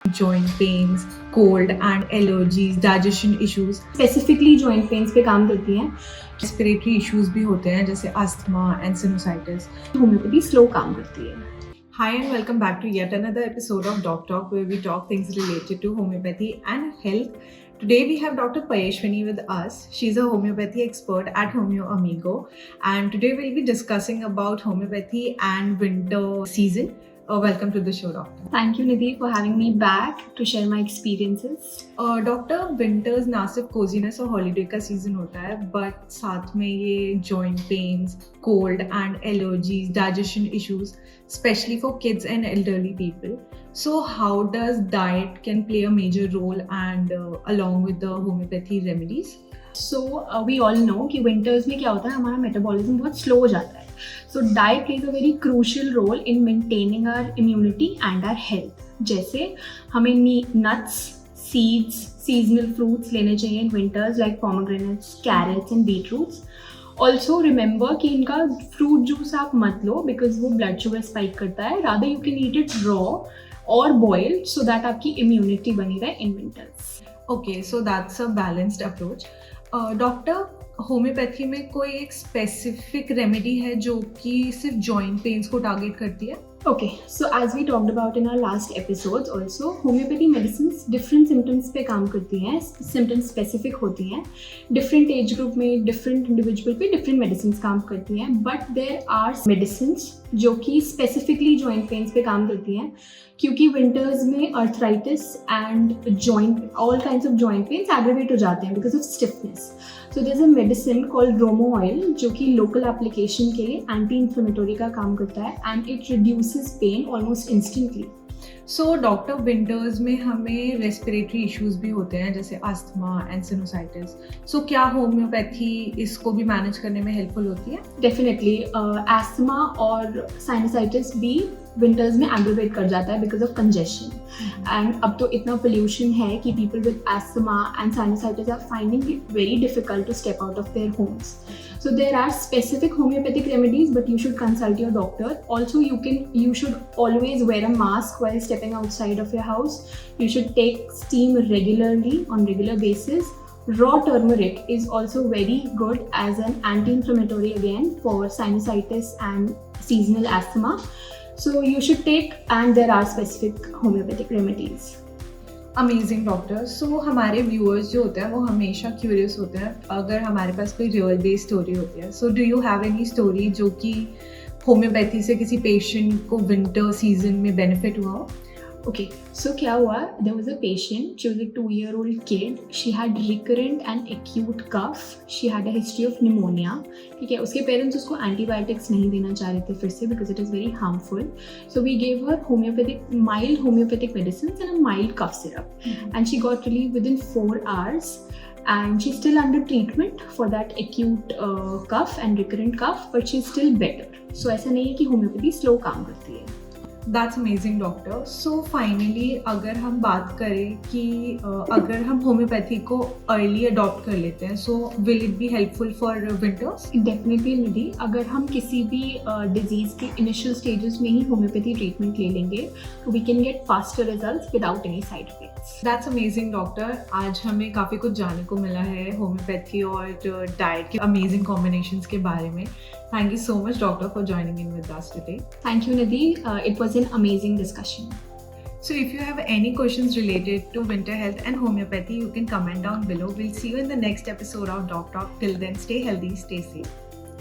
joint pains, cold and allergies, digestion issues, specifically joint pains पे काम करती हैं. respiratory issues भी होते हैं जैसे asthma and sinusitis. Homeopathy slow काम करती है. Hi and welcome back to yet another episode of Doc Talk where we talk things related to homeopathy and health. Today we have Dr. Payashwini with us. She's a homeopathy expert at Homeo Amigo, and today we'll be discussing about homeopathy and winter season. Welcome to the show, Doctor. Thank you, Nidhi, for having me back to share my experiences. Doctor winters ना सिर्फ cosiness और holiday का season होता है but साथ में ये joint pains, cold and allergies, digestion issues, especially for kids and elderly people. So how does diet can play a major role and along with the homeopathy remedies? So we all know कि winters में क्या होता है, हमारा metabolism बहुत slow हो जाता है. So diet plays a very crucial role in maintaining our immunity and our health. जैसे हमें नट्स, सीड्स, सीजनल फ्रूट्स लेने चाहिए in winters like pomegranates, carrots and beetroots. Also remember कि इनका फ्रूट जूस आप मत लो बिकॉज वो ब्लड शुगर स्पाइक करता है. Rather you can eat it raw और बॉइल्ड सो दैट आपकी इम्यूनिटी बनी रहे in winters. Okay, so that's a balanced approach. Doctor, homeopathy में कोई एक स्पेसिफिक रेमेडी है जो कि सिर्फ जॉइंट पेन्स को टारगेट करती है? Okay, so as we talked about in our last episodes also, homeopathy medicines different symptoms पे काम करती हैं, symptoms specific होती हैं, different age group में different individual पे different medicines काम करती हैं, but there are medicines जो कि specifically joint pains पे काम करती हैं, क्योंकि winters में arthritis and all kinds of joint pains aggravate हो जाते हैं because of stiffness. So there's a medicine called Bromo oil जो कि local application के लिए anti-inflammatory का काम करता है and it reduces pain almost instantly. So doctor, winters में हमें रेस्पिरेटरी इश्यूज भी होते हैं जैसे अस्थमा एंड सिनुसाइटिस. सो क्या होम्योपैथी इसको भी मैनेज करने में हेल्पफुल होती है? डेफिनेटली एस्थमा और साइनसाइटिस भी विंटर्स में एग्रेवेट कर जाता है बिकॉज ऑफ कंजेशन. एंड अब तो इतना पोल्यूशन है कि people with asthma and sinusitis are finding it very difficult to step out of their homes. So there are specific homeopathic remedies, but you should consult your doctor. Also, you should always wear a mask while stepping outside of your house. You should take steam regularly on regular basis. Raw turmeric is also very good as an anti-inflammatory again for sinusitis and seasonal asthma. So you should take, and there are specific homeopathic remedies. Amazing doctor. So हमारे viewers जो होते हैं वो हमेशा curious होते हैं अगर हमारे पास कोई रियल बेस्ड स्टोरी होती है. So do you have any story जो कि होम्योपैथी से किसी पेशेंट को विंटर सीजन में बेनिफिट हुआ हो? Okay, so क्या हुआ? There was a patient. She was a 2-year-old kid. She had recurrent and acute cough. She had a history of pneumonia. ठीक है, उसके पेरेंट्स उसको एंटीबायोटिक्स नहीं देना चाह रहे थे फिर से because it is very harmful. So we gave her mild homeopathic medicines and a mild cough syrup. And she got relief within 4 hours. And she's still under treatment for that acute cough and recurrent cough, but she's still better. So ऐसा नहीं है कि homeopathy slow काम करती है. That's amazing doctor. So finally अगर हम बात करें कि अगर हम होम्योपैथी को अर्ली अडॉप्ट कर लेते हैं so will it be helpful for winters? Definitely Nidhi, अगर हम किसी भी डिजीज़ के इनिशियल स्टेजेस में ही होम्योपैथी ट्रीटमेंट ले लेंगे तो we can get faster results without any side effects. That's amazing doctor. आज हमें काफ़ी कुछ जानने को मिला है होम्योपैथी और डाइट के अमेजिंग कॉम्बिनेशंस के बारे में. Thank you so much, doctor, for joining in with us today. Thank you, Nidhi. It was an amazing discussion. So if you have any questions related to winter health and homeopathy, you can comment down below. We'll see you in the next episode of Doc Talk. Till then, stay healthy, stay safe.